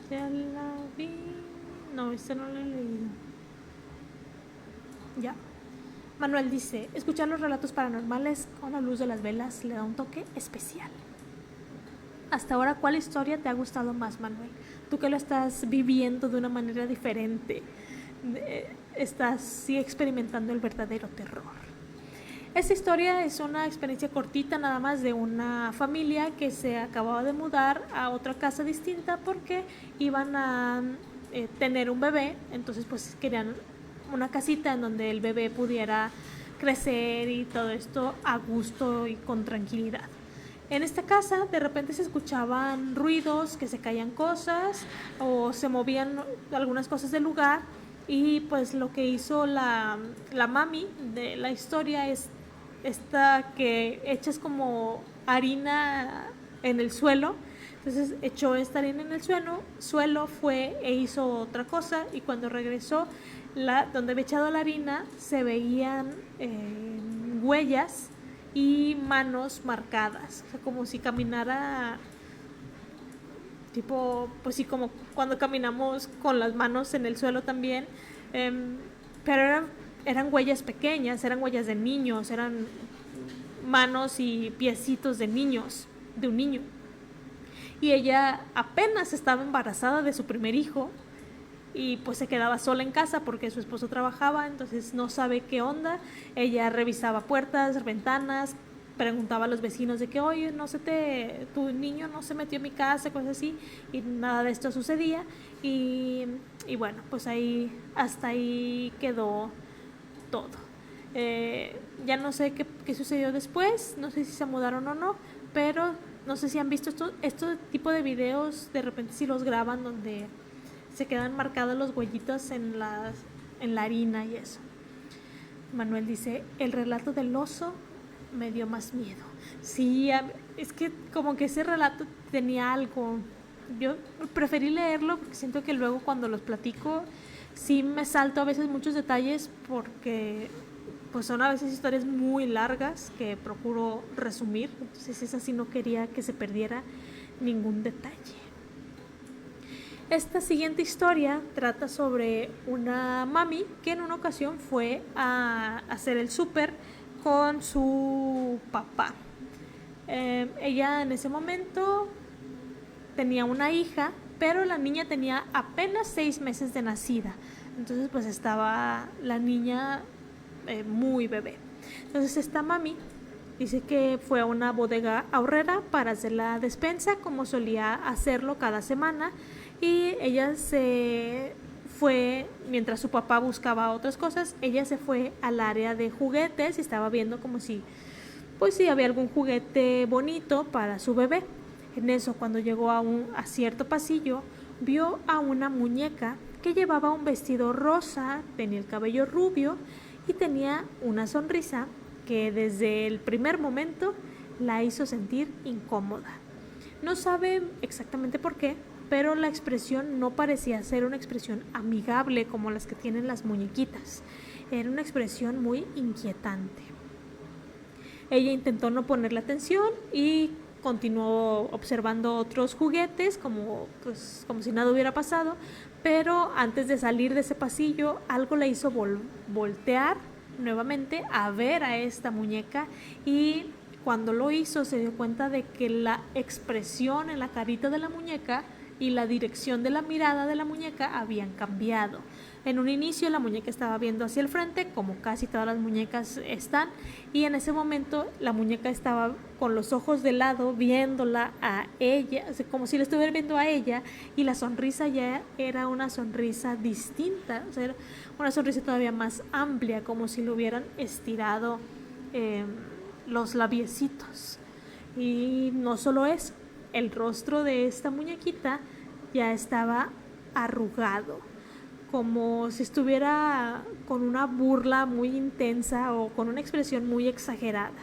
ya la vi. No, esta no la he leído. Ya. Manuel dice, escuchar los relatos paranormales con la luz de las velas le da un toque especial. Hasta ahora, ¿cuál historia te ha gustado más, Manuel? Tú que lo estás viviendo de una manera diferente, estás sí experimentando el verdadero terror. Esta historia es una experiencia cortita nada más de una familia que se acababa de mudar a otra casa distinta porque iban a tener un bebé, entonces pues querían una casita en donde el bebé pudiera crecer y todo esto a gusto y con tranquilidad. En esta casa de repente se escuchaban ruidos, que se caían cosas o se movían algunas cosas del lugar, y pues lo que hizo la mami de la historia es esta que echas como harina en el suelo. Entonces echó esta harina en el suelo, fue e hizo otra cosa, y cuando regresó donde había echado la harina se veían huellas y manos marcadas, o sea, como si caminara tipo, pues sí, como cuando caminamos con las manos en el suelo también, pero eran huellas pequeñas, eran huellas de niños, eran manos y piecitos de niños, de un niño. Y ella apenas estaba embarazada de su primer hijo y pues se quedaba sola en casa porque su esposo trabajaba, entonces no sabe qué onda. Ella revisaba puertas, ventanas, preguntaba a los vecinos de que, oye, tu niño no se metió en mi casa, cosas así, y nada de esto sucedía. Y bueno, pues hasta ahí quedó todo. Ya no sé qué sucedió después, no sé si se mudaron o no, pero no sé si han visto este tipo de videos, de repente si los graban, donde se quedan marcados los huellitos en la harina y eso. Manuel dice, el relato del oso me dio más miedo. Sí, es que como que ese relato tenía algo. Yo preferí leerlo porque siento que luego cuando los platico sí me salto a veces muchos detalles, porque pues son a veces historias muy largas que procuro resumir, entonces esa sí no quería que se perdiera ningún detalle. Esta siguiente historia trata sobre una mami que en una ocasión fue a hacer el súper con su papá. Ella en ese momento tenía una hija, pero la niña tenía apenas 6 meses de nacida, entonces pues estaba la niña muy bebé. Entonces esta mami dice que fue a una bodega ahorrera para hacer la despensa, como solía hacerlo cada semana, y ella se fue, mientras su papá buscaba otras cosas, ella se fue al área de juguetes y estaba viendo como si había algún juguete bonito para su bebé. En eso, cuando llegó a cierto pasillo, vio a una muñeca que llevaba un vestido rosa, tenía el cabello rubio y tenía una sonrisa que desde el primer momento la hizo sentir incómoda. No sabe exactamente por qué, pero la expresión no parecía ser una expresión amigable como las que tienen las muñequitas. Era una expresión muy inquietante. Ella intentó no ponerle atención y continuó observando otros juguetes como si nada hubiera pasado, pero antes de salir de ese pasillo algo la hizo voltear nuevamente a ver a esta muñeca, y cuando lo hizo se dio cuenta de que la expresión en la carita de la muñeca y la dirección de la mirada de la muñeca habían cambiado. En un inicio la muñeca estaba viendo hacia el frente, como casi todas las muñecas están, y en ese momento la muñeca estaba con los ojos de lado viéndola a ella, o sea, como si la estuviera viendo a ella, y la sonrisa ya era una sonrisa distinta, o sea, era una sonrisa todavía más amplia, como si le hubieran estirado los labiecitos. Y no solo eso, el rostro de esta muñequita ya estaba arrugado, como si estuviera con una burla muy intensa o con una expresión muy exagerada.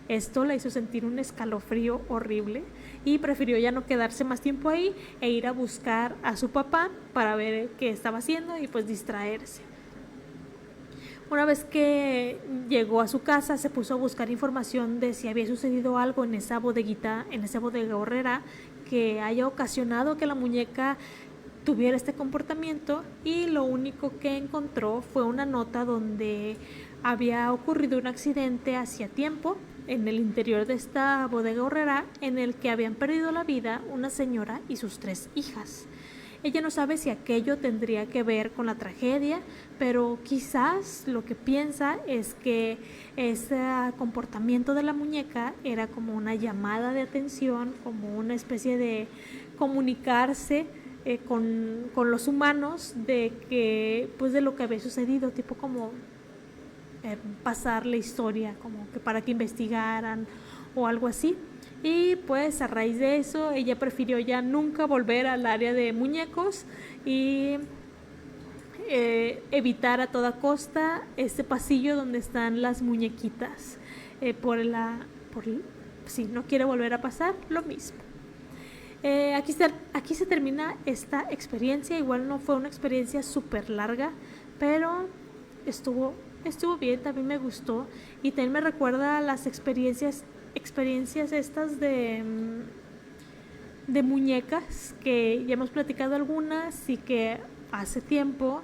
Esto la hizo sentir un escalofrío horrible y prefirió ya no quedarse más tiempo ahí e ir a buscar a su papá para ver qué estaba haciendo y pues distraerse. Una vez que llegó a su casa, se puso a buscar información de si había sucedido algo en esa bodeguita, en esa bodega horrera, que haya ocasionado que la muñeca tuviera este comportamiento, y lo único que encontró fue una nota donde había ocurrido un accidente hacía tiempo en el interior de esta bodega horrera en el que habían perdido la vida una señora y sus 3 hijas. Ella no sabe si aquello tendría que ver con la tragedia, pero quizás lo que piensa es que ese comportamiento de la muñeca era como una llamada de atención, como una especie de comunicarse con los humanos de que, pues, de lo que había sucedido, tipo como pasar la historia, como que para que investigaran o algo así. Y pues a raíz de eso ella prefirió ya nunca volver al área de muñecos y evitar a toda costa este pasillo donde están las muñequitas. Si no quiere volver a pasar lo mismo. Aquí se termina esta experiencia. Igual no fue una experiencia súper larga, pero estuvo bien, también me gustó, y también me recuerda a las experiencias estas de muñecas, que ya hemos platicado algunas, y que hace tiempo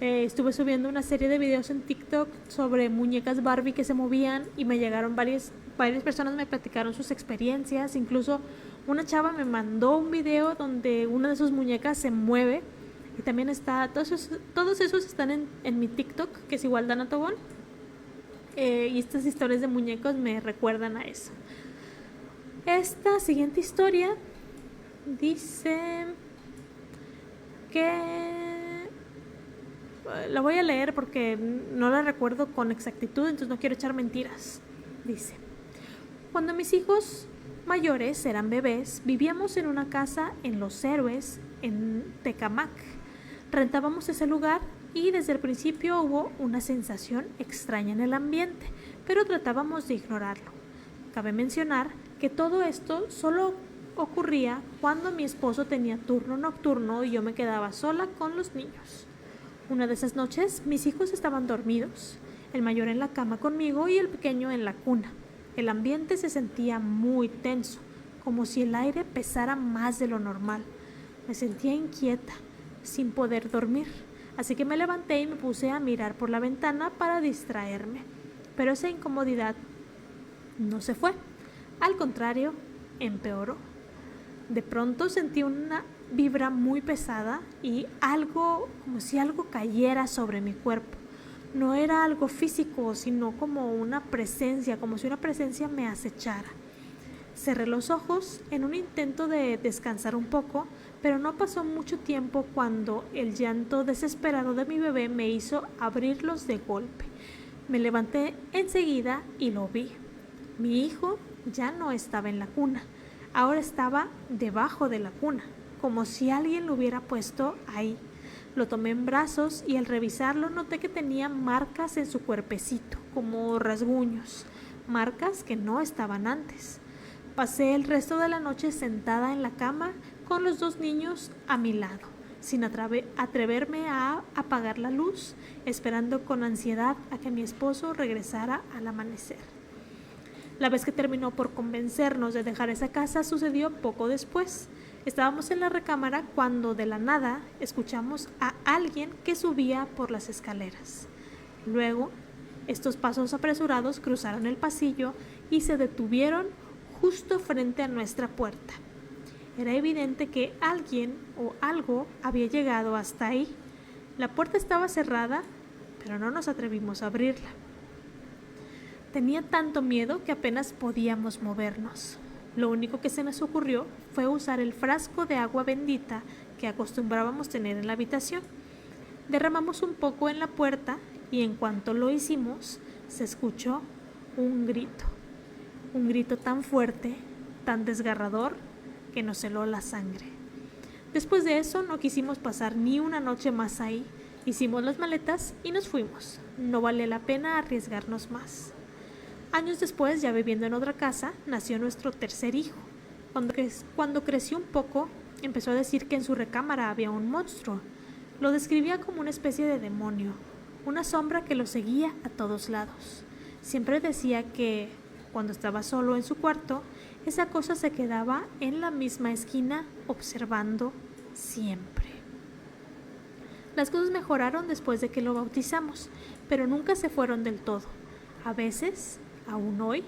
estuve subiendo una serie de videos en TikTok sobre muñecas Barbie que se movían, y me llegaron varias personas, me platicaron sus experiencias. Incluso una chava me mandó un video donde una de sus muñecas se mueve, y también está, todos esos están en mi TikTok, que es igual Dana Tobón. Y estas historias de muñecos me recuerdan a eso. Esta siguiente historia dice que la voy a leer porque no la recuerdo con exactitud, entonces no quiero echar mentiras. Dice: cuando mis hijos mayores eran bebés, vivíamos en una casa en Los Héroes, en Tecamac. Rentábamos ese lugar y desde el principio hubo una sensación extraña en el ambiente, pero tratábamos de ignorarlo. Cabe mencionar que todo esto solo ocurría cuando mi esposo tenía turno nocturno y yo me quedaba sola con los niños. Una de esas noches mis hijos estaban dormidos, el mayor en la cama conmigo y el pequeño en la cuna. El ambiente se sentía muy tenso, como si el aire pesara más de lo normal. Me sentía inquieta, sin poder dormir. Así que me levanté y me puse a mirar por la ventana para distraerme. Pero esa incomodidad no se fue. Al contrario, empeoró. De pronto sentí una vibra muy pesada y algo, como si algo cayera sobre mi cuerpo. No era algo físico, sino como una presencia, como si una presencia me acechara. Cerré los ojos en un intento de descansar un poco, pero no pasó mucho tiempo cuando el llanto desesperado de mi bebé me hizo abrirlos de golpe. Me levanté enseguida y lo vi. Mi hijo ya no estaba en la cuna, ahora estaba debajo de la cuna, como si alguien lo hubiera puesto ahí. Lo tomé en brazos y al revisarlo noté que tenía marcas en su cuerpecito, como rasguños, marcas que no estaban antes. Pasé el resto de la noche sentada en la cama con los 2 niños a mi lado, sin atreverme a apagar la luz, esperando con ansiedad a que mi esposo regresara al amanecer. La vez que terminó por convencernos de dejar esa casa sucedió poco después. Estábamos en la recámara cuando de la nada escuchamos a alguien que subía por las escaleras. Luego, estos pasos apresurados cruzaron el pasillo y se detuvieron justo frente a nuestra puerta. Era evidente que alguien o algo había llegado hasta ahí. La puerta estaba cerrada, pero no nos atrevimos a abrirla. Tenía tanto miedo que apenas podíamos movernos. Lo único que se nos ocurrió fue usar el frasco de agua bendita que acostumbrábamos tener en la habitación. Derramamos un poco en la puerta y en cuanto lo hicimos, se escuchó un grito tan fuerte, tan desgarrador, que nos heló la sangre. Después de eso no quisimos pasar ni una noche más ahí. Hicimos las maletas y nos fuimos. No vale la pena arriesgarnos más. Años después, ya viviendo en otra casa, nació nuestro tercer hijo. Cuando creció un poco, empezó a decir que en su recámara había un monstruo. Lo describía como una especie de demonio, una sombra que lo seguía a todos lados. Siempre decía que, cuando estaba solo en su cuarto, esa cosa se quedaba en la misma esquina observando siempre. Las cosas mejoraron después de que lo bautizamos, pero nunca se fueron del todo. A veces, aún hoy,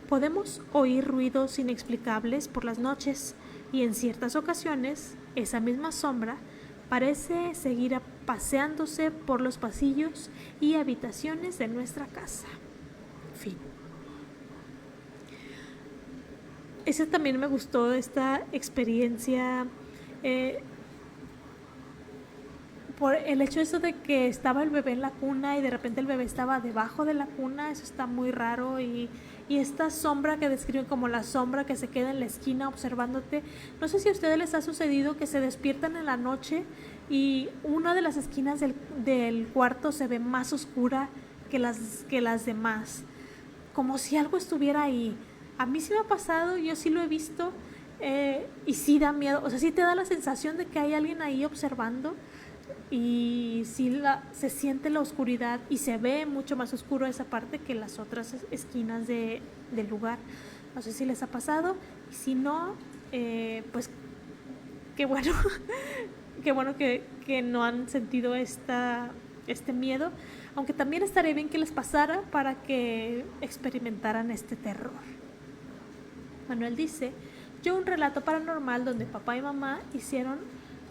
podemos oír ruidos inexplicables por las noches y en ciertas ocasiones esa misma sombra parece seguir paseándose por los pasillos y habitaciones de nuestra casa. Fin. Esa también me gustó, esta experiencia, por el hecho eso de que estaba el bebé en la cuna y de repente el bebé estaba debajo de la cuna. Eso está muy raro. Y esta sombra que describen como la sombra que se queda en la esquina observándote. No sé si a ustedes les ha sucedido que se despiertan en la noche y una de las esquinas del cuarto se ve más oscura que las demás, como si algo estuviera ahí. A mí sí me ha pasado, yo sí lo he visto, y sí da miedo. O sea, sí te da la sensación de que hay alguien ahí observando y sí se siente la oscuridad y se ve mucho más oscuro esa parte que las otras esquinas del lugar. No sé si les ha pasado, y si no, pues qué bueno, qué bueno que no han sentido este miedo, aunque también estaría bien que les pasara para que experimentaran este terror. Manuel dice: yo un relato paranormal donde papá y mamá hicieron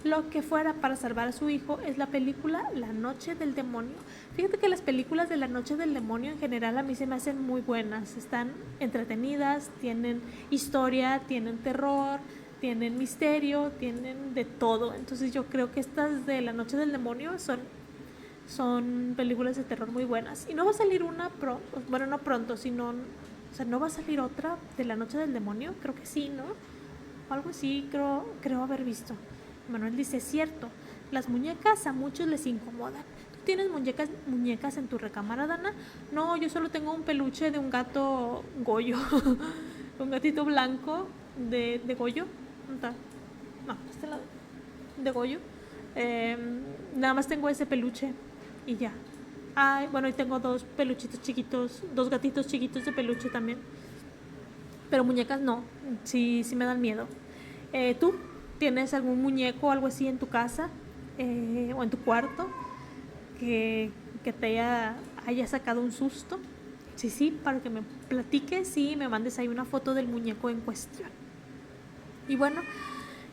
lo que fuera para salvar a su hijo es la película La Noche del Demonio. Fíjate que las películas de La Noche del Demonio en general a mí se me hacen muy buenas. Están entretenidas, tienen historia, tienen terror, tienen misterio, tienen de todo. Entonces yo creo que estas de La Noche del Demonio son películas de terror muy buenas. Y no va a salir una bueno, no pronto, sino, o sea, no va a salir otra de La Noche del Demonio. Creo que sí, ¿no? Algo así creo haber visto. Manuel dice: cierto, las muñecas a muchos les incomodan. ¿Tú tienes muñecas en tu recámara, Dana? No, yo solo tengo un peluche de un gato Goyo. Un gatito blanco de Goyo. No, este lado. De Goyo. Nada más tengo ese peluche y ya. Ay, bueno, y tengo dos peluchitos chiquitos, 2 gatitos chiquitos de peluche también. Pero muñecas no, sí me dan miedo. ¿Tú tienes algún muñeco o algo así en tu casa o en tu cuarto que te haya sacado un susto? Sí, para que me platiques y me mandes ahí una foto del muñeco en cuestión. Y bueno,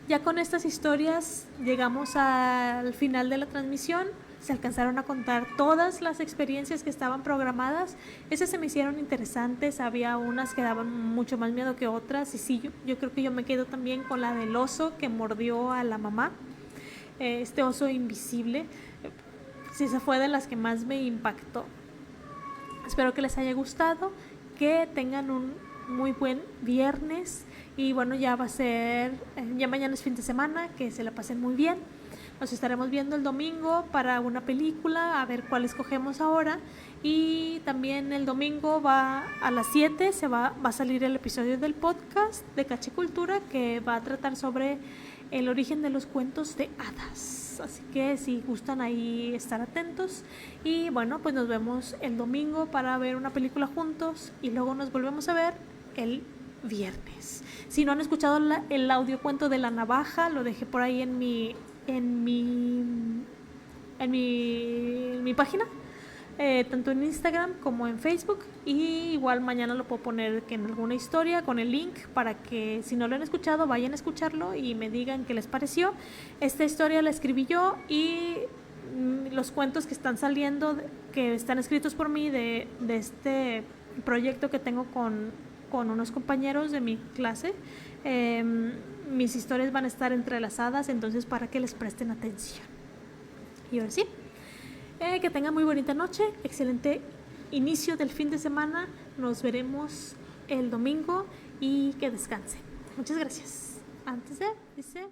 ya con estas historias llegamos al final de la transmisión. Se alcanzaron a contar todas las experiencias que estaban programadas. Esas se me hicieron interesantes, había unas que daban mucho más miedo que otras. Y sí, yo creo que yo me quedo también con la del oso que mordió a la mamá, este oso invisible. Sí, esa fue de las que más me impactó. Espero que les haya gustado, que tengan un muy buen viernes. Y bueno, ya va a ser, ya mañana es fin de semana, que se la pasen muy bien. Nos estaremos viendo el domingo para una película, a ver cuál escogemos ahora. Y también el domingo a las 7 va a salir el episodio del podcast de Caché Cultura, que va a tratar sobre el origen de los cuentos de hadas. Así que si gustan ahí estar atentos. Y bueno, pues nos vemos el domingo para ver una película juntos y luego nos volvemos a ver el viernes. Si no han escuchado el audiocuento de La Navaja, lo dejé por ahí en mi página, tanto en Instagram como en Facebook, y igual mañana lo puedo poner que en alguna historia con el link para que si no lo han escuchado vayan a escucharlo y me digan qué les pareció. Esta historia la escribí yo y los cuentos que están saliendo, que están escritos por mí de este proyecto que tengo con unos compañeros de mi clase, mis historias van a estar entrelazadas, entonces para que les presten atención. Y ahora sí, que tengan muy bonita noche, excelente inicio del fin de semana, nos veremos el domingo y que descansen. Muchas gracias. Antes de, dice...